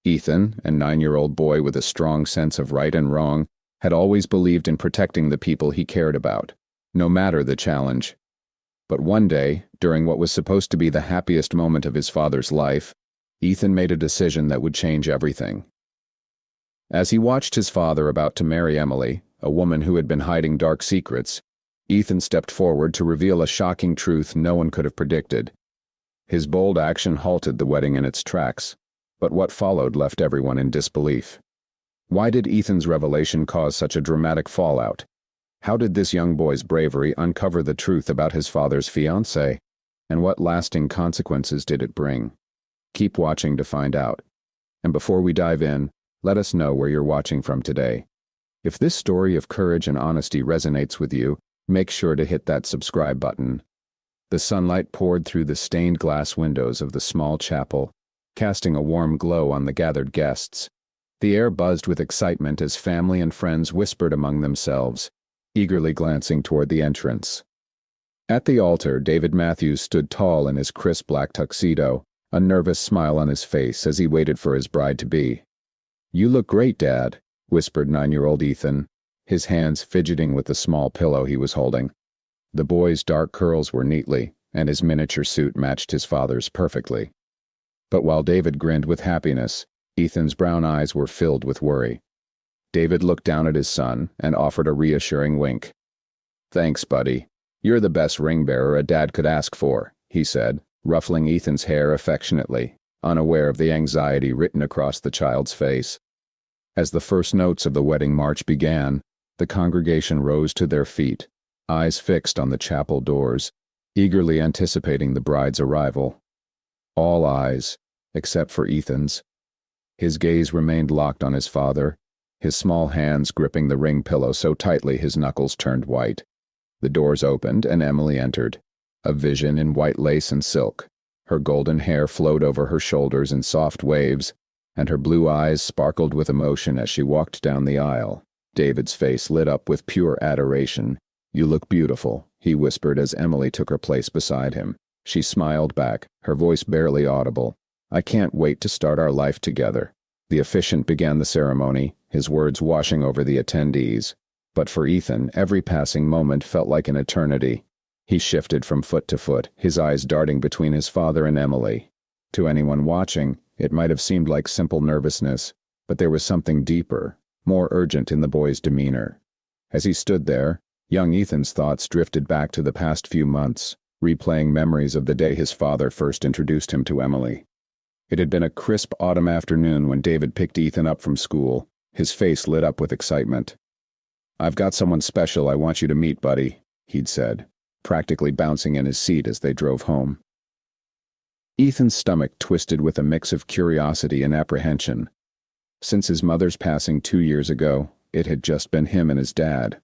Ethan, a 9-year-old boy with a strong sense of right and wrong, had always believed in protecting the people he cared about, no matter the challenge. But one day, during what was supposed to be the happiest moment of his father's life, Ethan made a decision that would change everything. As he watched his father about to marry Emily, a woman who had been hiding dark secrets, Ethan stepped forward to reveal a shocking truth no one could have predicted. His bold action halted the wedding in its tracks, but what followed left everyone in disbelief. Why did Ethan's revelation cause such a dramatic fallout? How did this young boy's bravery uncover the truth about his father's fiancée? And what lasting consequences did it bring? Keep watching to find out. And before we dive in, let us know where you're watching from today. If this story of courage and honesty resonates with you, make sure to hit that subscribe button. The sunlight poured through the stained glass windows of the small chapel, casting a warm glow on the gathered guests. The air buzzed with excitement as family and friends whispered among themselves, eagerly glancing toward the entrance. At the altar, David Matthews stood tall in his crisp black tuxedo, a nervous smile on his face as he waited for his bride-to-be. "You look great, Dad," whispered 9-year-old Ethan, his hands fidgeting with the small pillow he was holding. The boy's dark curls were neatly, and his miniature suit matched his father's perfectly. But while David grinned with happiness, Ethan's brown eyes were filled with worry. David looked down at his son and offered a reassuring wink. "Thanks, buddy. You're the best ring bearer a dad could ask for," he said, ruffling Ethan's hair affectionately, unaware of the anxiety written across the child's face. As the first notes of the wedding march began, the congregation rose to their feet, eyes fixed on the chapel doors, eagerly anticipating the bride's arrival. All eyes, except for Ethan's. His gaze remained locked on his father, his small hands gripping the ring pillow so tightly his knuckles turned white. The doors opened and Emily entered, a vision in white lace and silk. Her golden hair flowed over her shoulders in soft waves, and her blue eyes sparkled with emotion as she walked down the aisle. David's face lit up with pure adoration. "You look beautiful," he whispered as Emily took her place beside him. She smiled back, her voice barely audible. "I can't wait to start our life together." The officiant began the ceremony, his words washing over the attendees. But for Ethan, every passing moment felt like an eternity. He shifted from foot to foot, his eyes darting between his father and Emily. To anyone watching, it might have seemed like simple nervousness, but there was something deeper, more urgent in the boy's demeanor. As he stood there, young Ethan's thoughts drifted back to the past few months, replaying memories of the day his father first introduced him to Emily. It had been a crisp autumn afternoon when David picked Ethan up from school, his face lit up with excitement. "I've got someone special I want you to meet, buddy," he'd said, practically bouncing in his seat as they drove home. Ethan's stomach twisted with a mix of curiosity and apprehension. Since his mother's passing 2 years ago, it had just been him and his dad.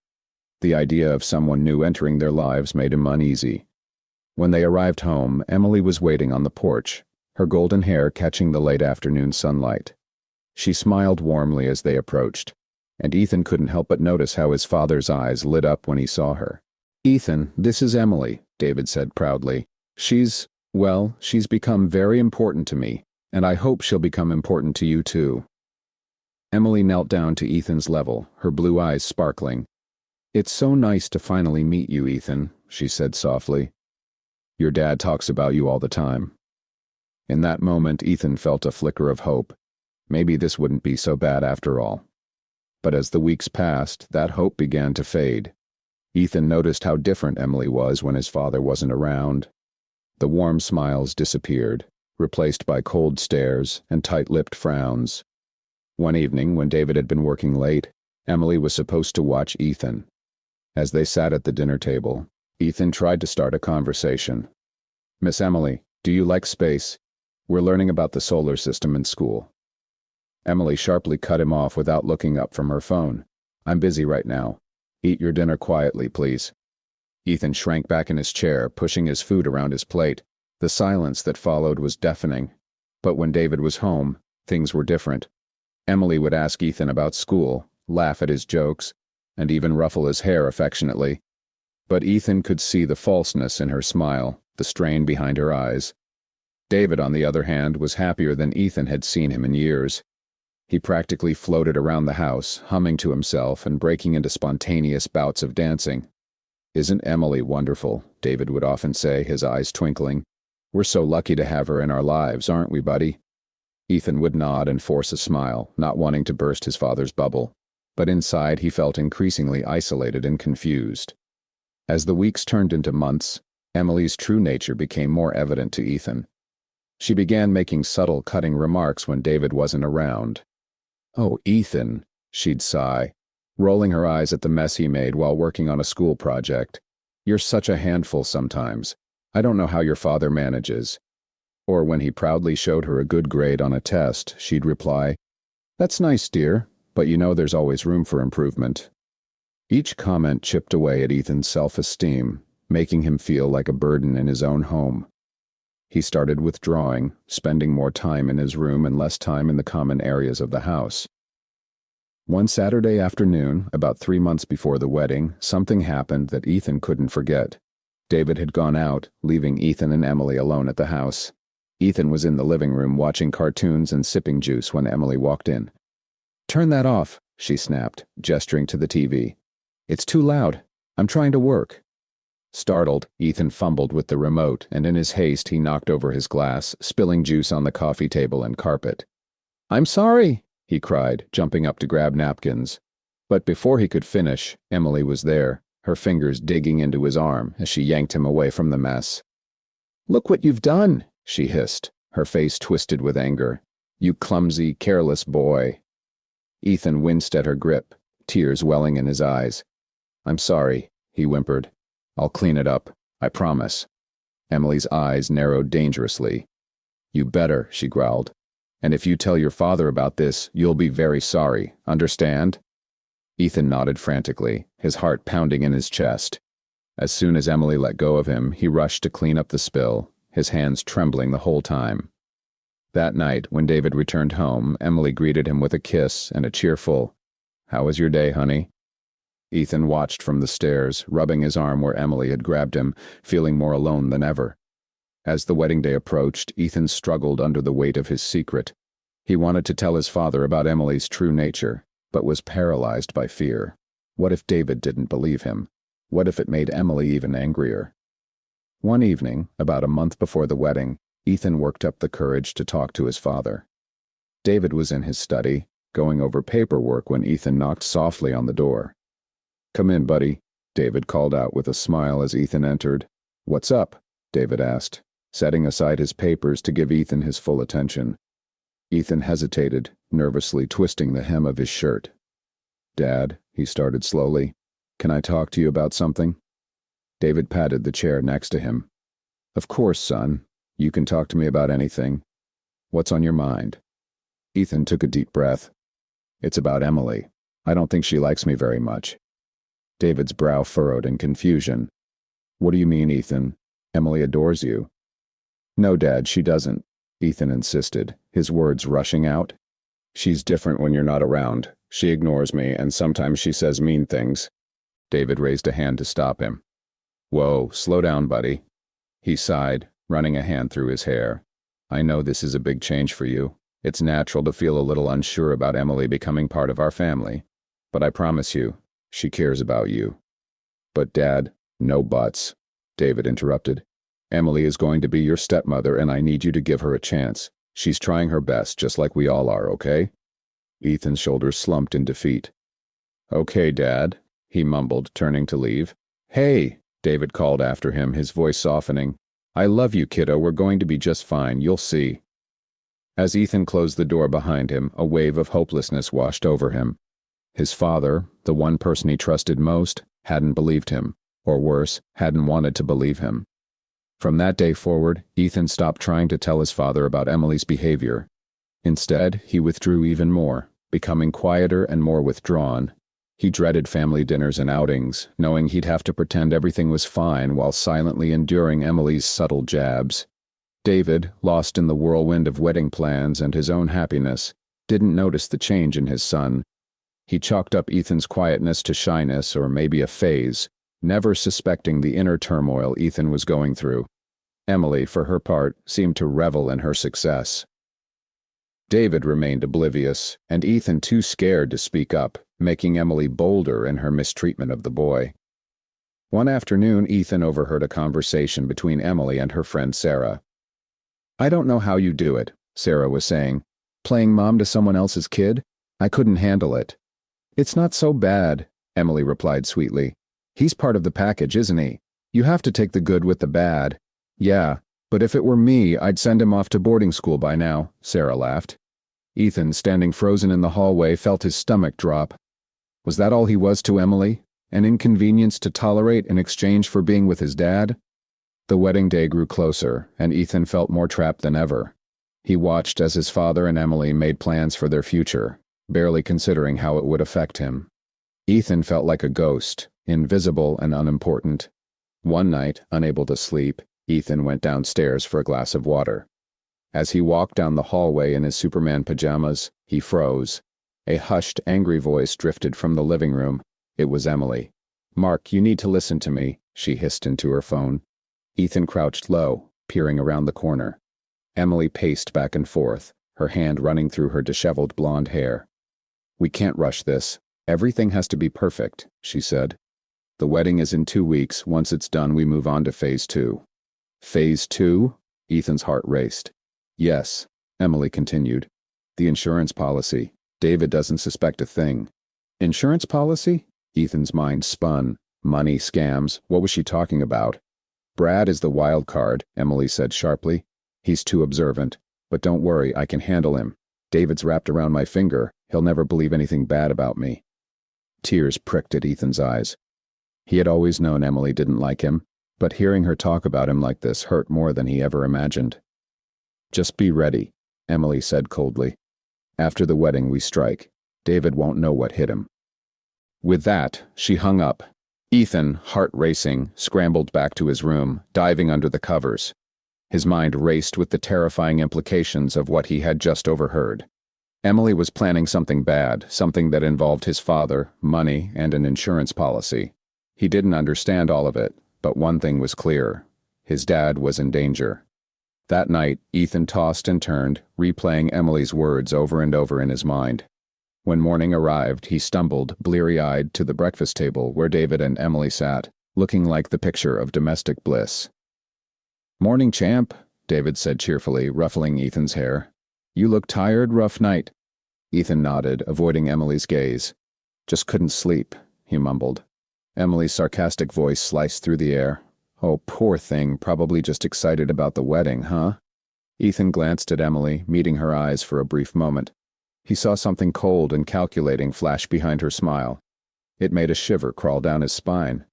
The idea of someone new entering their lives made him uneasy. When they arrived home, Emily was waiting on the porch, her golden hair catching the late afternoon sunlight. She smiled warmly as they approached, and Ethan couldn't help but notice how his father's eyes lit up when he saw her. "Ethan, this is Emily," David said proudly. She's become very important to me, and I hope she'll become important to you too." Emily knelt down to Ethan's level, her blue eyes sparkling. "It's so nice to finally meet you, Ethan," she said softly. "Your dad talks about you all the time." In that moment, Ethan felt a flicker of hope. Maybe this wouldn't be so bad after all. But as the weeks passed, that hope began to fade. Ethan noticed how different Emily was when his father wasn't around. The warm smiles disappeared, replaced by cold stares and tight-lipped frowns. One evening, when David had been working late, Emily was supposed to watch Ethan. As they sat at the dinner table, Ethan tried to start a conversation. "Miss Emily, do you like space? We're learning about the solar system in school." Emily sharply cut him off without looking up from her phone. "I'm busy right now. Eat your dinner quietly, please." Ethan shrank back in his chair, pushing his food around his plate. The silence that followed was deafening. But when David was home, things were different. Emily would ask Ethan about school, laugh at his jokes, and even ruffle his hair affectionately. But Ethan could see the falseness in her smile, the strain behind her eyes. David, on the other hand, was happier than Ethan had seen him in years. He practically floated around the house, humming to himself and breaking into spontaneous bouts of dancing. "Isn't Emily wonderful?" David would often say, his eyes twinkling. "We're so lucky to have her in our lives, aren't we, buddy?" Ethan would nod and force a smile, not wanting to burst his father's bubble. But inside he felt increasingly isolated and confused. As the weeks turned into months, Emily's true nature became more evident to Ethan. She began making subtle, cutting remarks when David wasn't around. "Oh, Ethan," she'd sigh, rolling her eyes at the mess he made while working on a school project. "You're such a handful sometimes. I don't know how your father manages." Or when he proudly showed her a good grade on a test, she'd reply, "That's nice, dear, but you know there's always room for improvement." Each comment chipped away at Ethan's self-esteem, making him feel like a burden in his own home. He started withdrawing, spending more time in his room and less time in the common areas of the house. One Saturday afternoon, about 3 months before the wedding, something happened that Ethan couldn't forget. David had gone out, leaving Ethan and Emily alone at the house. Ethan was in the living room watching cartoons and sipping juice when Emily walked in. "Turn that off," she snapped, gesturing to the TV. "It's too loud. I'm trying to work." Startled, Ethan fumbled with the remote, and in his haste he knocked over his glass, spilling juice on the coffee table and carpet. "I'm sorry," he cried, jumping up to grab napkins. But before he could finish, Emily was there, her fingers digging into his arm as she yanked him away from the mess. "Look what you've done," she hissed, her face twisted with anger. "You clumsy, careless boy." Ethan winced at her grip, tears welling in his eyes. "I'm sorry," he whimpered. "I'll clean it up, I promise." Emily's eyes narrowed dangerously. "You better," she growled. "And if you tell your father about this, you'll be very sorry, understand?" Ethan nodded frantically, his heart pounding in his chest. As soon as Emily let go of him, he rushed to clean up the spill, his hands trembling the whole time. That night, when David returned home, Emily greeted him with a kiss and a cheerful, "How was your day, honey?" Ethan watched from the stairs, rubbing his arm where Emily had grabbed him, feeling more alone than ever. As the wedding day approached, Ethan struggled under the weight of his secret. He wanted to tell his father about Emily's true nature, but was paralyzed by fear. What if David didn't believe him? What if it made Emily even angrier? One evening, about a month before the wedding, Ethan worked up the courage to talk to his father. David was in his study, going over paperwork when Ethan knocked softly on the door. "Come in, buddy," David called out with a smile as Ethan entered. "What's up?" David asked, setting aside his papers to give Ethan his full attention. Ethan hesitated, nervously twisting the hem of his shirt. "Dad," he started slowly, "can I talk to you about something?" David patted the chair next to him. "Of course, son. You can talk to me about anything. What's on your mind?" Ethan took a deep breath. "It's about Emily. I don't think she likes me very much." David's brow furrowed in confusion. "What do you mean, Ethan? Emily adores you." "No, Dad, she doesn't," Ethan insisted, his words rushing out. "She's different when you're not around. She ignores me, and sometimes she says mean things." David raised a hand to stop him. "Whoa, slow down, buddy." He sighed, running a hand through his hair. "I know this is a big change for you. It's natural to feel a little unsure about Emily becoming part of our family. But I promise you, she cares about you." "But Dad—" "No buts," David interrupted. "Emily is going to be your stepmother, and I need you to give her a chance. She's trying her best, just like we all are, okay?" Ethan's shoulders slumped in defeat. "Okay, Dad," he mumbled, turning to leave. "Hey," David called after him, his voice softening. "I love you, kiddo. We're going to be just fine. You'll see." As Ethan closed the door behind him, a wave of hopelessness washed over him. His father, the one person he trusted most, hadn't believed him, or worse, hadn't wanted to believe him. From that day forward, Ethan stopped trying to tell his father about Emily's behavior. Instead, he withdrew even more, becoming quieter and more withdrawn. He dreaded family dinners and outings, knowing he'd have to pretend everything was fine while silently enduring Emily's subtle jabs. David, lost in the whirlwind of wedding plans and his own happiness, didn't notice the change in his son. He chalked up Ethan's quietness to shyness or maybe a phase, never suspecting the inner turmoil Ethan was going through. Emily, for her part, seemed to revel in her success. David remained oblivious, and Ethan too scared to speak up, making Emily bolder in her mistreatment of the boy. One afternoon, Ethan overheard a conversation between Emily and her friend Sarah. "I don't know how you do it," Sarah was saying. "Playing mom to someone else's kid? I couldn't handle it." "It's not so bad," Emily replied sweetly. "He's part of the package, isn't he? You have to take the good with the bad." "Yeah, but if it were me, I'd send him off to boarding school by now," Sarah laughed. Ethan, standing frozen in the hallway, felt his stomach drop. Was that all he was to Emily? An inconvenience to tolerate in exchange for being with his dad? The wedding day grew closer, and Ethan felt more trapped than ever. He watched as his father and Emily made plans for their future, barely considering how it would affect him. Ethan felt like a ghost, invisible and unimportant. One night, unable to sleep, Ethan went downstairs for a glass of water. As he walked down the hallway in his Superman pajamas, he froze. A hushed, angry voice drifted from the living room. It was Emily. "Mark, you need to listen to me," she hissed into her phone. Ethan crouched low, peering around the corner. Emily paced back and forth, her hand running through her disheveled blonde hair. "We can't rush this. Everything has to be perfect," she said. "The wedding is in 2 weeks. Once it's done, we move on to phase 2. "Phase 2? Ethan's heart raced. "Yes," Emily continued. "The insurance policy. David doesn't suspect a thing." "Insurance policy?" Ethan's mind spun. Money, scams, what was she talking about? "Brad is the wild card," Emily said sharply. "He's too observant. But don't worry, I can handle him. David's wrapped around my finger. He'll never believe anything bad about me." Tears pricked at Ethan's eyes. He had always known Emily didn't like him, but hearing her talk about him like this hurt more than he ever imagined. "Just be ready," Emily said coldly. "After the wedding, we strike. David won't know what hit him." With that, she hung up. Ethan, heart racing, scrambled back to his room, diving under the covers. His mind raced with the terrifying implications of what he had just overheard. Emily was planning something bad, something that involved his father, money, and an insurance policy. He didn't understand all of it, but one thing was clear. His dad was in danger. That night, Ethan tossed and turned, replaying Emily's words over and over in his mind. When morning arrived, he stumbled, bleary-eyed, to the breakfast table where David and Emily sat, looking like the picture of domestic bliss. "Morning, champ," David said cheerfully, ruffling Ethan's hair. "You look tired, rough night." Ethan nodded, avoiding Emily's gaze. "Just couldn't sleep," he mumbled. Emily's sarcastic voice sliced through the air. "Oh, poor thing, probably just excited about the wedding, huh?" Ethan glanced at Emily, meeting her eyes for a brief moment. He saw something cold and calculating flash behind her smile. It made a shiver crawl down his spine.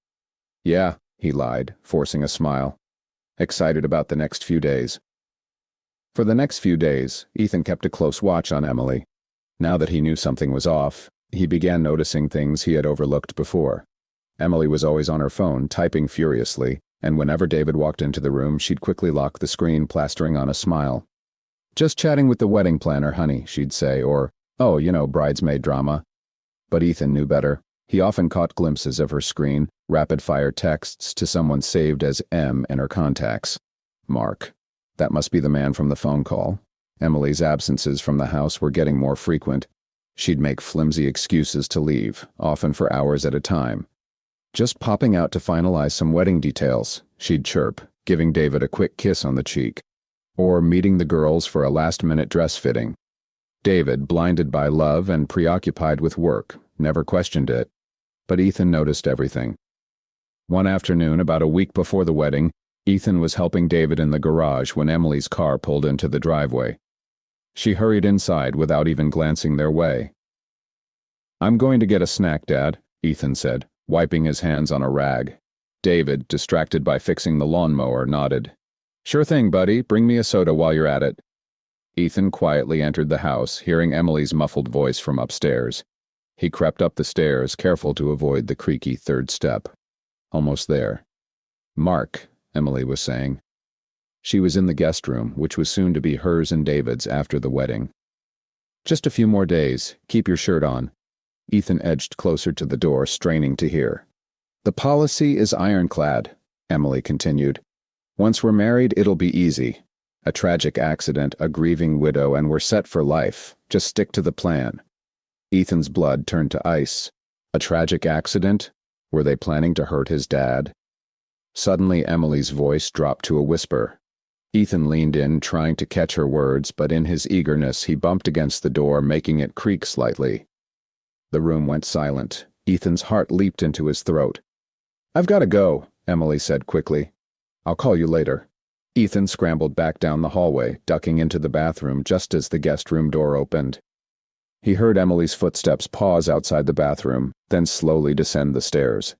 "Yeah," he lied, forcing a smile. "Excited about the next few days." For the next few days, Ethan kept a close watch on Emily. Now that he knew something was off, he began noticing things he had overlooked before. Emily was always on her phone, typing furiously, and whenever David walked into the room, she'd quickly lock the screen, plastering on a smile. "Just chatting with the wedding planner, honey," she'd say, or, "Oh, bridesmaid drama." But Ethan knew better. He often caught glimpses of her screen, rapid-fire texts to someone saved as M in her contacts. Mark. That must be the man from the phone call. Emily's absences from the house were getting more frequent. She'd make flimsy excuses to leave, often for hours at a time. "Just popping out to finalize some wedding details," she'd chirp, giving David a quick kiss on the cheek. Or meeting the girls for a last-minute dress fitting. David, blinded by love and preoccupied with work, never questioned it. But Ethan noticed everything. One afternoon, about a week before the wedding, Ethan was helping David in the garage when Emily's car pulled into the driveway. She hurried inside without even glancing their way. "I'm going to get a snack, Dad," Ethan said, wiping his hands on a rag. David, distracted by fixing the lawnmower, nodded. "Sure thing, buddy. Bring me a soda while you're at it." Ethan quietly entered the house, hearing Emily's muffled voice from upstairs. He crept up the stairs, careful to avoid the creaky third step. Almost there. "Mark," Emily was saying. She was in the guest room, which was soon to be hers and David's after the wedding. "Just a few more days. Keep your shirt on." Ethan edged closer to the door, straining to hear. "The policy is ironclad," Emily continued. "Once we're married, it'll be easy. A tragic accident, a grieving widow, and we're set for life. Just stick to the plan. Ethan's blood turned to ice. A tragic accident? Were they planning to hurt his dad? Suddenly, Emily's voice dropped to a whisper. Ethan leaned in, trying to catch her words, but in his eagerness, he bumped against the door, making it creak slightly. The room went silent. Ethan's heart leaped into his throat. "I've got to go," Emily said quickly. "I'll call you later." Ethan scrambled back down the hallway, ducking into the bathroom just as the guest room door opened. He heard Emily's footsteps pause outside the bathroom, then slowly descend the stairs.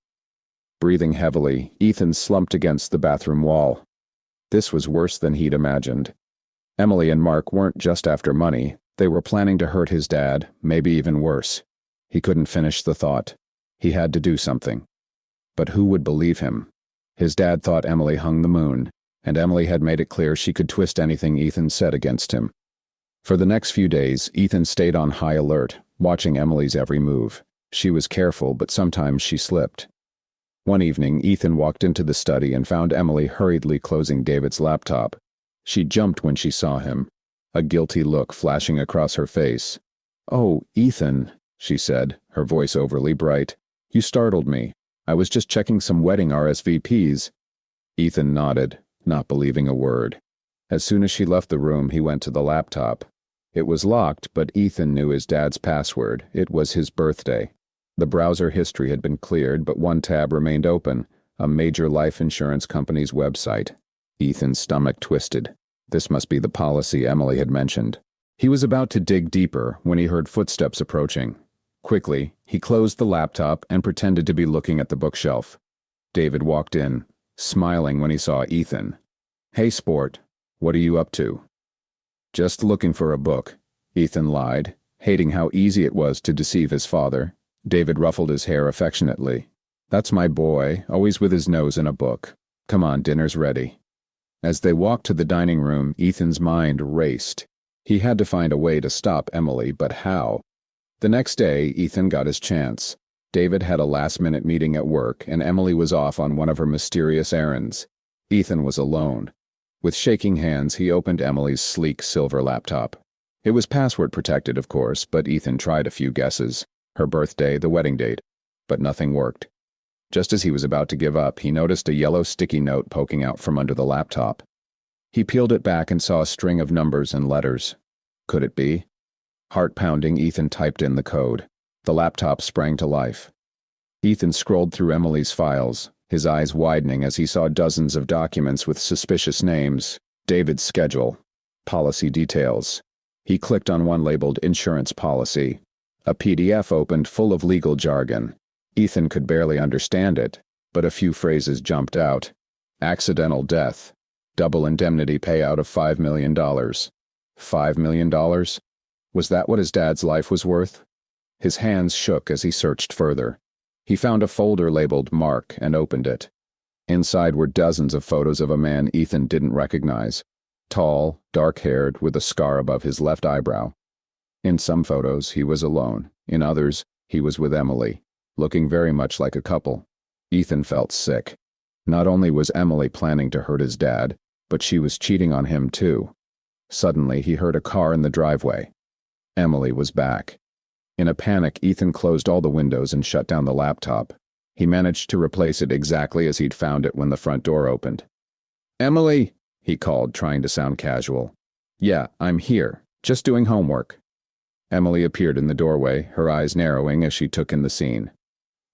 Breathing heavily, Ethan slumped against the bathroom wall. This was worse than he'd imagined. Emily and Mark weren't just after money. They were planning to hurt his dad, maybe even worse. He couldn't finish the thought. He had to do something. But who would believe him? His dad thought Emily hung the moon, and Emily had made it clear she could twist anything Ethan said against him. For the next few days, Ethan stayed on high alert, watching Emily's every move. She was careful, but sometimes she slipped. One evening, Ethan walked into the study and found Emily hurriedly closing David's laptop. She jumped when she saw him, a guilty look flashing across her face. "Oh, Ethan," she said, her voice overly bright. "You startled me. I was just checking some wedding RSVPs." Ethan nodded, not believing a word. As soon as she left the room, he went to the laptop. It was locked, but Ethan knew his dad's password. It was his birthday. The browser history had been cleared, but one tab remained open, a major life insurance company's website. Ethan's stomach twisted. This must be the policy Emily had mentioned. He was about to dig deeper when he heard footsteps approaching. Quickly, he closed the laptop and pretended to be looking at the bookshelf. David walked in, smiling when he saw Ethan. "Hey, sport, what are you up to?" "Just looking for a book," Ethan lied, hating how easy it was to deceive his father. David ruffled his hair affectionately. "That's my boy, always with his nose in a book. Come on, dinner's ready." As they walked to the dining room, Ethan's mind raced. He had to find a way to stop Emily, but how? The next day, Ethan got his chance. David had a last-minute meeting at work, and Emily was off on one of her mysterious errands. Ethan was alone. With shaking hands, he opened Emily's sleek silver laptop. It was password-protected, of course, but Ethan tried a few guesses. Her birthday, the wedding date. But nothing worked. Just as he was about to give up, he noticed a yellow sticky note poking out from under the laptop. He peeled it back and saw a string of numbers and letters. Could it be? Heart-pounding, Ethan typed in the code. The laptop sprang to life. Ethan scrolled through Emily's files, his eyes widening as he saw dozens of documents with suspicious names. David's schedule. Policy details. He clicked on one labeled Insurance Policy. A PDF opened full of legal jargon. Ethan could barely understand it, but a few phrases jumped out. Accidental death. Double indemnity payout of $5 million. $5 million? Was that what his dad's life was worth? His hands shook as he searched further. He found a folder labeled Mark and opened it. Inside were dozens of photos of a man Ethan didn't recognize. Tall, dark-haired, with a scar above his left eyebrow. In some photos, he was alone. In others, he was with Emily, looking very much like a couple. Ethan felt sick. Not only was Emily planning to hurt his dad, but she was cheating on him too. Suddenly, he heard a car in the driveway. Emily was back. In a panic, Ethan closed all the windows and shut down the laptop. He managed to replace it exactly as he'd found it when the front door opened. "Emily," he called, trying to sound casual. "Yeah, I'm here. Just doing homework." Emily appeared in the doorway, her eyes narrowing as she took in the scene.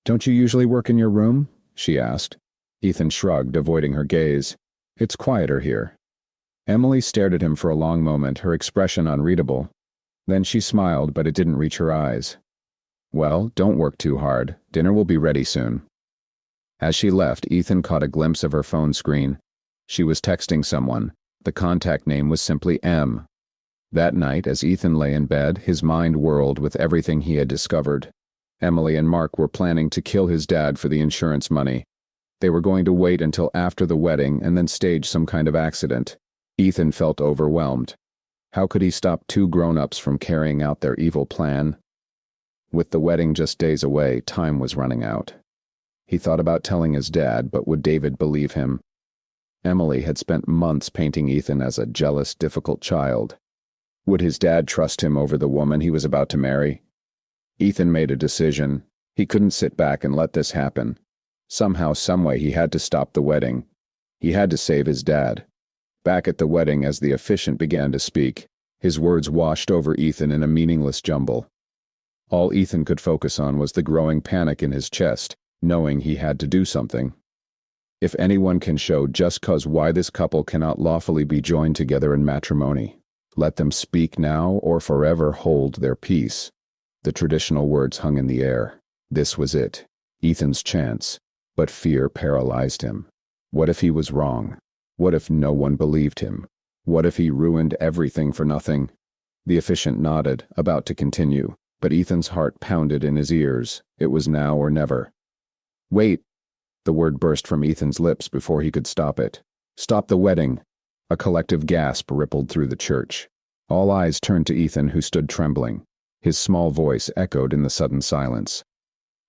"Don't you usually work in your room?" she asked. Ethan shrugged, avoiding her gaze. "It's quieter here." Emily stared at him for a long moment, her expression unreadable. Then she smiled, but it didn't reach her eyes. "Well, don't work too hard. Dinner will be ready soon." As she left, Ethan caught a glimpse of her phone screen. She was texting someone. The contact name was simply M. That night, as Ethan lay in bed, his mind whirled with everything he had discovered. Emily and Mark were planning to kill his dad for the insurance money. They were going to wait until after the wedding and then stage some kind of accident. Ethan felt overwhelmed. How could he stop two grown-ups from carrying out their evil plan? With the wedding just days away, time was running out. He thought about telling his dad, but would David believe him? Emily had spent months painting Ethan as a jealous, difficult child. Would his dad trust him over the woman he was about to marry? Ethan made a decision. He couldn't sit back and let this happen. Somehow, someway, he had to stop the wedding. He had to save his dad. Back at the wedding, as the officiant began to speak, his words washed over Ethan in a meaningless jumble. All Ethan could focus on was the growing panic in his chest, knowing he had to do something. If anyone can show just cause why this couple cannot lawfully be joined together in matrimony, let them speak now or forever hold their peace. The traditional words hung in the air. This was it, Ethan's chance, but fear paralyzed him. What if he was wrong? What if no one believed him? What if he ruined everything for nothing? The officiant nodded, about to continue, but Ethan's heart pounded in his ears. It was now or never. Wait! The word burst from Ethan's lips before he could stop it. Stop the wedding! A collective gasp rippled through the church. All eyes turned to Ethan, who stood trembling. His small voice echoed in the sudden silence.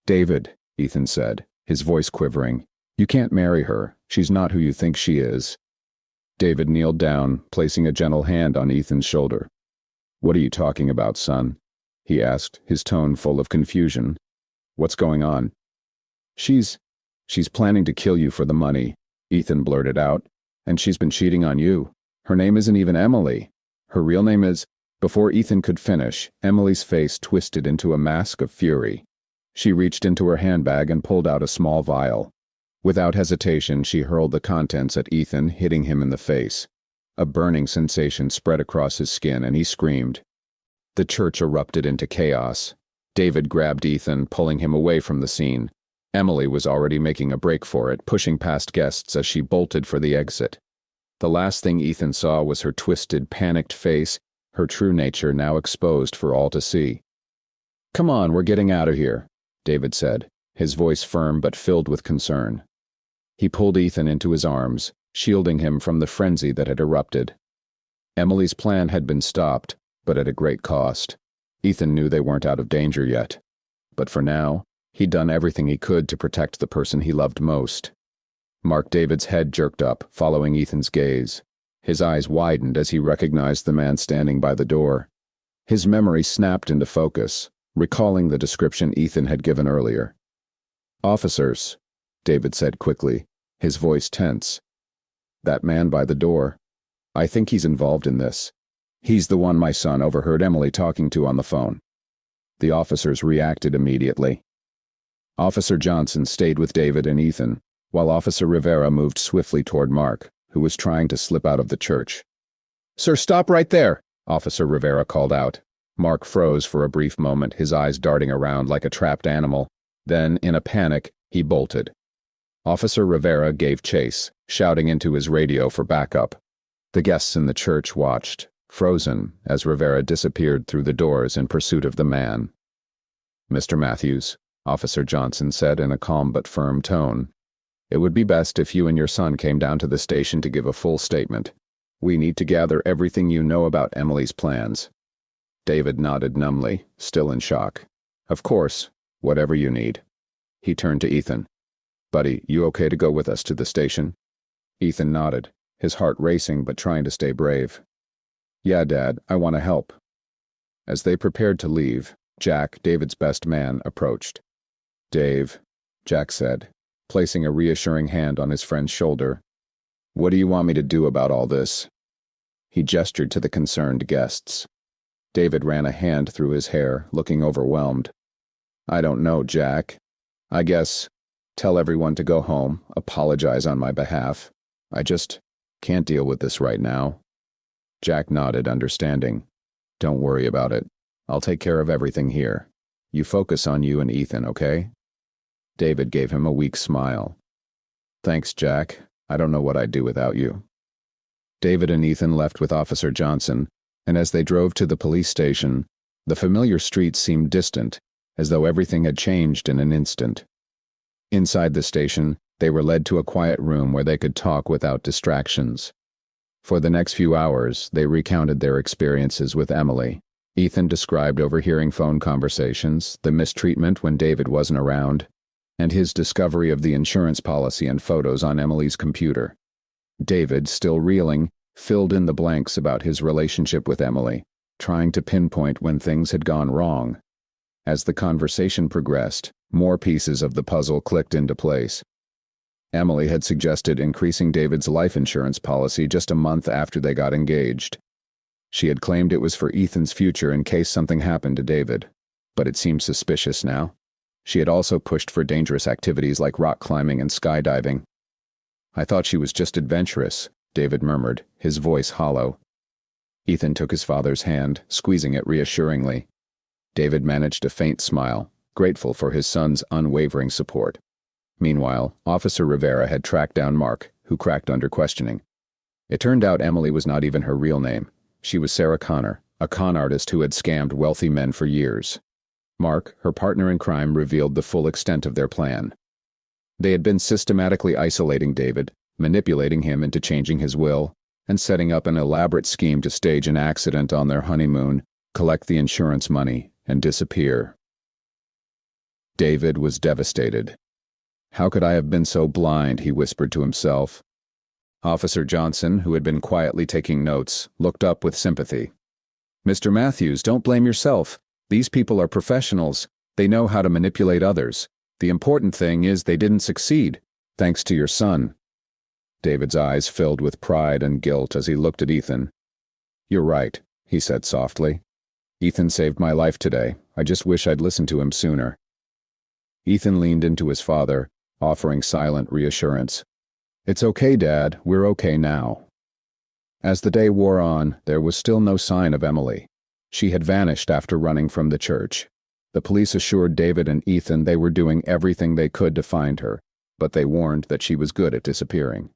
David, Ethan said, his voice quivering, you can't marry her. She's not who you think she is. David kneeled down, placing a gentle hand on Ethan's shoulder. What are you talking about, son? He asked, his tone full of confusion. What's going on? She's planning to kill you for the money, Ethan blurted out, and she's been cheating on you. Her name isn't even Emily. Her real name is... Before Ethan could finish, Emily's face twisted into a mask of fury. She reached into her handbag and pulled out a small vial. Without hesitation, she hurled the contents at Ethan, hitting him in the face. A burning sensation spread across his skin, and he screamed. The church erupted into chaos. David grabbed Ethan, pulling him away from the scene. Emily was already making a break for it, pushing past guests as she bolted for the exit. The last thing Ethan saw was her twisted, panicked face, her true nature now exposed for all to see. Come on, we're getting out of here, David said, his voice firm but filled with concern. He pulled Ethan into his arms, shielding him from the frenzy that had erupted. Emily's plan had been stopped, but at a great cost. Ethan knew they weren't out of danger yet. But for now, he'd done everything he could to protect the person he loved most. Mark David's head jerked up, following Ethan's gaze. His eyes widened as he recognized the man standing by the door. His memory snapped into focus, recalling the description Ethan had given earlier. Officers, David said quickly, his voice tense. That man by the door. I think he's involved in this. He's the one my son overheard Emily talking to on the phone. The officers reacted immediately. Officer Johnson stayed with David and Ethan, while Officer Rivera moved swiftly toward Mark, who was trying to slip out of the church. Sir, stop right there, Officer Rivera called out. Mark froze for a brief moment, his eyes darting around like a trapped animal. Then, in a panic, he bolted. Officer Rivera gave chase, shouting into his radio for backup. The guests in the church watched, frozen, as Rivera disappeared through the doors in pursuit of the man. Mr. Matthews, Officer Johnson said in a calm but firm tone, it would be best if you and your son came down to the station to give a full statement. We need to gather everything you know about Emily's plans. David nodded numbly, still in shock. Of course, whatever you need. He turned to Ethan. Buddy, you okay to go with us to the station? Ethan nodded, his heart racing but trying to stay brave. Yeah, Dad, I want to help. As they prepared to leave, Jack, David's best man, approached. Dave, Jack said, placing a reassuring hand on his friend's shoulder. What do you want me to do about all this? He gestured to the concerned guests. David ran a hand through his hair, looking overwhelmed. I don't know, Jack. I guess, tell everyone to go home, apologize on my behalf. I just can't deal with this right now. Jack nodded, understanding. Don't worry about it. I'll take care of everything here. You focus on you and Ethan, okay? David gave him a weak smile. Thanks, Jack. I don't know what I'd do without you. David and Ethan left with Officer Johnson, and as they drove to the police station, the familiar streets seemed distant, as though everything had changed in an instant. Inside the station, they were led to a quiet room where they could talk without distractions. For the next few hours, they recounted their experiences with Emily. Ethan described overhearing phone conversations, the mistreatment when David wasn't around, and his discovery of the insurance policy and photos on Emily's computer. David, still reeling, filled in the blanks about his relationship with Emily, trying to pinpoint when things had gone wrong. As the conversation progressed, more pieces of the puzzle clicked into place. Emily had suggested increasing David's life insurance policy just a month after they got engaged. She had claimed it was for Ethan's future in case something happened to David, but it seemed suspicious now. She had also pushed for dangerous activities like rock climbing and skydiving. "I thought she was just adventurous," David murmured, his voice hollow. Ethan took his father's hand, squeezing it reassuringly. David managed a faint smile, grateful for his son's unwavering support. Meanwhile, Officer Rivera had tracked down Mark, who cracked under questioning. It turned out Emily was not even her real name. She was Sarah Connor, a con artist who had scammed wealthy men for years. Mark, her partner in crime, revealed the full extent of their plan. They had been systematically isolating David, manipulating him into changing his will, and setting up an elaborate scheme to stage an accident on their honeymoon, collect the insurance money, and disappear. David was devastated. "How could I have been so blind?" he whispered to himself. Officer Johnson, who had been quietly taking notes, looked up with sympathy. "Mr. Matthews, don't blame yourself. These people are professionals. They know how to manipulate others. The important thing is they didn't succeed, thanks to your son." David's eyes filled with pride and guilt as he looked at Ethan. "You're right," he said softly. "Ethan saved my life today. I just wish I'd listened to him sooner." Ethan leaned into his father, offering silent reassurance. "It's okay, Dad. We're okay now." As the day wore on, there was still no sign of Emily. She had vanished after running from the church. The police assured David and Ethan they were doing everything they could to find her, but they warned that she was good at disappearing.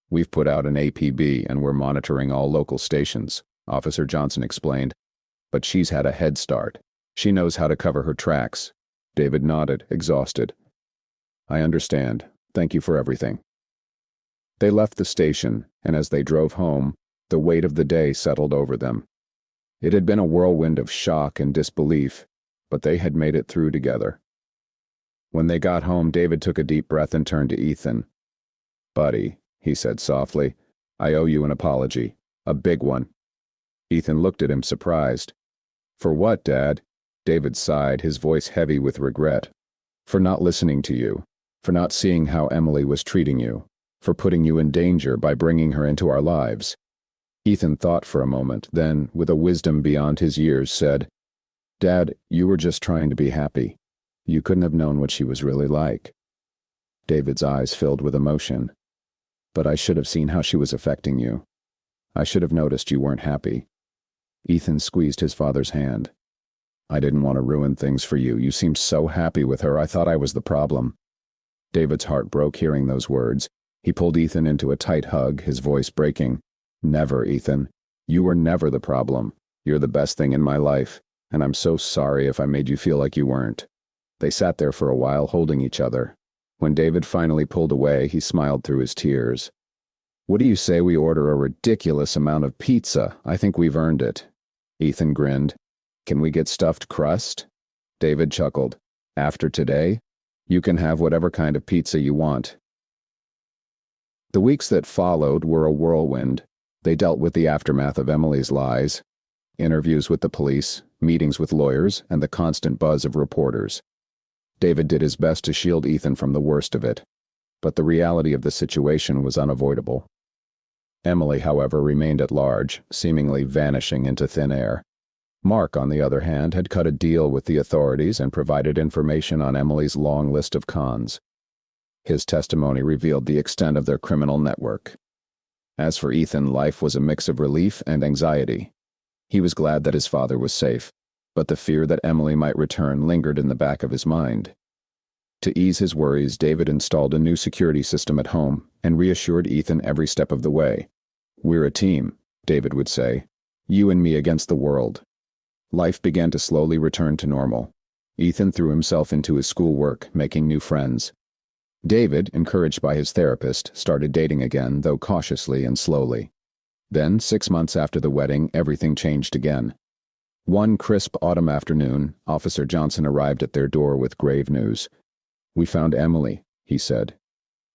"We've put out an APB and we're monitoring all local stations," Officer Johnson explained. "But she's had a head start. She knows how to cover her tracks." David nodded, exhausted. "I understand. Thank you for everything." They left the station, and as they drove home, the weight of the day settled over them. It had been a whirlwind of shock and disbelief, but they had made it through together. When they got home, David took a deep breath and turned to Ethan. "Buddy," he said softly, "I owe you an apology. A big one." Ethan looked at him surprised. "For what, Dad?" David sighed, his voice heavy with regret. "For not listening to you. For not seeing how Emily was treating you. For putting you in danger by bringing her into our lives." Ethan thought for a moment, then, with a wisdom beyond his years, said, "Dad, you were just trying to be happy. You couldn't have known what she was really like." David's eyes filled with emotion. "But I should have seen how she was affecting you. I should have noticed you weren't happy." Ethan squeezed his father's hand. "I didn't want to ruin things for you. You seemed so happy with her, I thought I was the problem." David's heart broke hearing those words. He pulled Ethan into a tight hug, his voice breaking. "Never, Ethan. You were never the problem. You're the best thing in my life, and I'm so sorry if I made you feel like you weren't." They sat there for a while, holding each other. When David finally pulled away, he smiled through his tears. "What do you say we order a ridiculous amount of pizza? I think we've earned it." Ethan grinned. "Can we get stuffed crust?" David chuckled. "After today, you can have whatever kind of pizza you want." The weeks that followed were a whirlwind. They dealt with the aftermath of Emily's lies, interviews with the police, meetings with lawyers, and the constant buzz of reporters. David did his best to shield Ethan from the worst of it, but the reality of the situation was unavoidable. Emily, however, remained at large, seemingly vanishing into thin air. Mark, on the other hand, had cut a deal with the authorities and provided information on Emily's long list of cons. His testimony revealed the extent of their criminal network. As for Ethan, life was a mix of relief and anxiety. He was glad that his father was safe, but the fear that Emily might return lingered in the back of his mind. To ease his worries, David installed a new security system at home and reassured Ethan every step of the way. "We're a team," David would say. "You and me against the world." Life began to slowly return to normal. Ethan threw himself into his schoolwork, making new friends. David, encouraged by his therapist, started dating again, though cautiously and slowly. Then, 6 months after the wedding, everything changed again. One crisp autumn afternoon, Officer Johnson arrived at their door with grave news. "We found Emily," he said.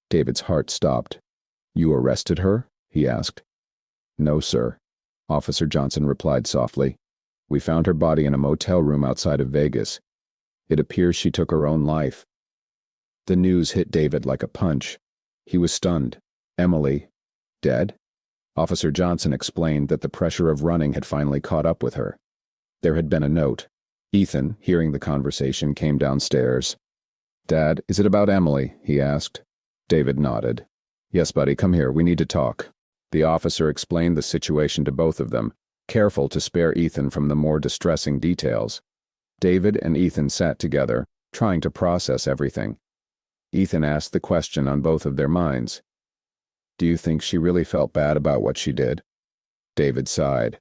David's heart stopped. You arrested her? He asked. No, sir, Officer Johnson replied softly. We found her body in a motel room outside of Vegas. It appears she took her own life. The news hit David like a punch. He was stunned. Emily, dead? Officer Johnson explained that the pressure of running had finally caught up with her. There had been a note. Ethan, hearing the conversation, came downstairs. Dad, is it about Emily? He asked. David nodded. Yes, buddy, come here, we need to talk. The officer explained the situation to both of them, careful to spare Ethan from the more distressing details. David and Ethan sat together, trying to process everything. Ethan asked the question on both of their minds. Do you think she really felt bad about what she did? David sighed.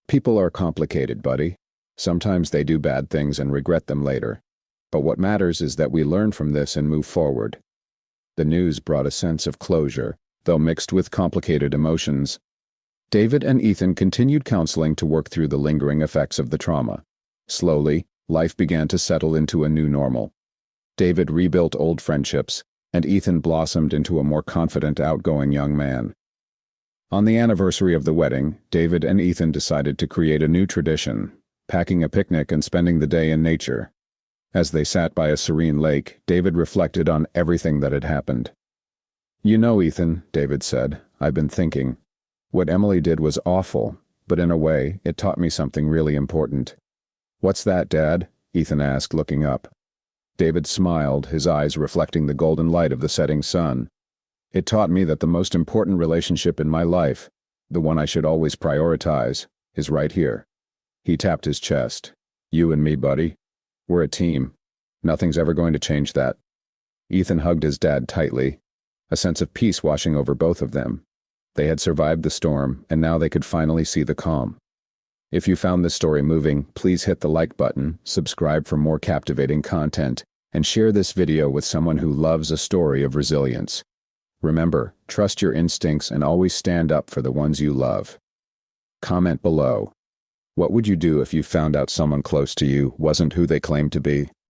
People are complicated, buddy. Sometimes they do bad things and regret them later. But what matters is that we learn from this and move forward. The news brought a sense of closure, though mixed with complicated emotions. David and Ethan continued counseling to work through the lingering effects of the trauma. Slowly, life began to settle into a new normal. David rebuilt old friendships, and Ethan blossomed into a more confident, outgoing young man. On the anniversary of the wedding, David and Ethan decided to create a new tradition, packing a picnic and spending the day in nature. As they sat by a serene lake, David reflected on everything that had happened. You know, Ethan, David said, I've been thinking. What Emily did was awful, but in a way, it taught me something really important. What's that, Dad? Ethan asked, looking up. David smiled, his eyes reflecting the golden light of the setting sun. It taught me that the most important relationship in my life, the one I should always prioritize, is right here. He tapped his chest. You and me, buddy. We're a team. Nothing's ever going to change that. Ethan hugged his dad tightly, a sense of peace washing over both of them. They had survived the storm, and now they could finally see the calm. If you found this story moving, please hit the like button, subscribe for more captivating content, and share this video with someone who loves a story of resilience. Remember, trust your instincts and always stand up for the ones you love. Comment below. What would you do if you found out someone close to you wasn't who they claimed to be?